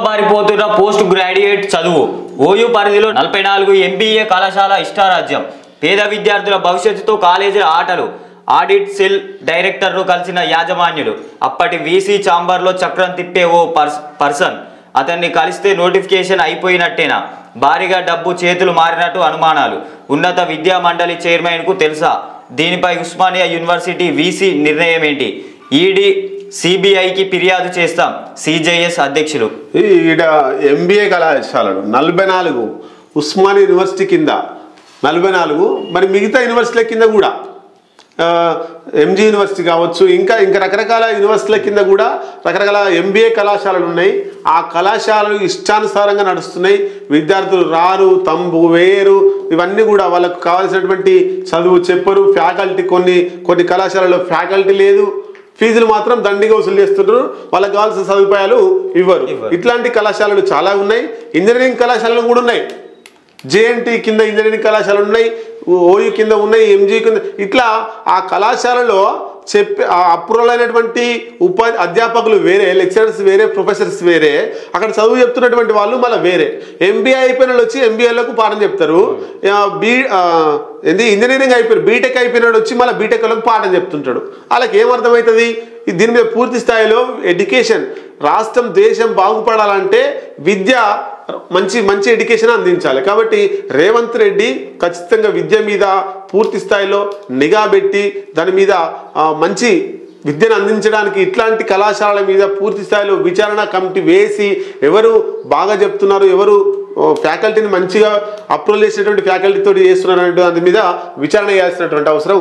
మసకబారిపోతున్న post graduate చదువు OU పరిధిలో 44 MBA కళాశాల ఇష్టారాజ్యం పేద విద్యార్థుల భవిష్యత్తుతో కాలేజీల ఆటలు ఆడిట్ సెల్ డైరెక్టర్ను కలిసిన యాజమాన్యులు అప్పటి వీసీ ఛాంబర్లో చక్రం తిప్పే ఓ పర్సన్ అతన్ని కలిస్తే నోటిఫికేషన్ అయిపోయినట్టేనా భారీగా డబ్బు చేతులు మారినట్టు అనుమానాలు ఉన్నత విద్యా మండలి చైర్మన్కు తెలుసా దీనిపై ఉస్మానియా యూనివర్సిటీ వీసీ నిర్ణయం ఏంటి ఈడీ సిబిఐకి ఫిర్యాదు చేస్తాం సిజేఎస్ అధ్యక్షులు ఈడ ఎంబీఏ కళాశాలలు 44 ఉస్మానియా యూనివర్సిటీ కింద 44 మరి మిగతా యూనివర్సిటీల కింద కూడా ఎంజీ యూనివర్సిటీ కావచ్చు ఇంకా రకరకాల యూనివర్సిటీల కింద కూడా రకరకాల ఎంబీఏ కళాశాలలు ఉన్నాయి ఆ కళాశాలలు ఇష్టానుసారంగా నడుస్తున్నాయి విద్యార్థులు రారు తంబు వేరు ఇవన్నీ కూడా వాళ్ళకు కావాల్సినటువంటి చదువు చెప్పరు ఫ్యాకల్టీ కొన్ని కళాశాలలో ఫ్యాకల్టీ లేదు ఫీజులు మాత్రం దండిగా వసూలు చేస్తున్నారు వాళ్ళకి కావాల్సిన సదుపాయాలు ఇవ్వరు ఇట్లాంటి కళాశాలలు చాలా ఉన్నాయి ఇంజనీరింగ్ కళాశాలలు కూడా ఉన్నాయి జేఎన్టీ కింద ఇంజనీరింగ్ కళాశాలలు ఉన్నాయి ఓయూ కింద ఉన్నాయి ఎంజీ కింద ఇట్లా ఆ కళాశాలలో అప్రూవల్ అయినటువంటి అధ్యాపకులు వేరే లెక్చరర్స్ వేరే ప్రొఫెసర్స్ వేరే అక్కడ చదువు చెప్తున్నటువంటి వాళ్ళు మళ్ళీ వేరే ఎంబీఏ అయిపోయిన వాళ్ళు వచ్చి ఎంబీఏలకు పాఠం చెప్తారు ఇంజనీరింగ్ అయిపోయారు బీటెక్ అయిపోయిన వచ్చి మళ్ళీ బీటెక్ వాళ్ళకి పాఠం చెప్తుంటాడు వాళ్ళకి ఏమర్థమవుతుంది దీని మీద పూర్తి స్థాయిలో ఎడ్యుకేషన్ రాష్ట్రం దేశం బాగుపడాలంటే విద్య మంచి ఎడ్యుకేషన్ అందించాలి కాబట్టి రేవంత్ రెడ్డి ఖచ్చితంగా విద్య మీద పూర్తి స్థాయిలో నిఘా పెట్టి దాని మీద మంచి విద్యను అందించడానికి ఇట్లాంటి కళాశాలల మీద పూర్తి స్థాయిలో విచారణ కమిటీ వేసి ఎవరు బాగా చెప్తున్నారు ఎవరు ఫ్యాకల్టీని మంచిగా అప్రూవల్ చేసినటువంటి ఫ్యాకల్టీతో చేస్తున్నారు దాని మీద విచారణ చేయాల్సినటువంటి అవసరం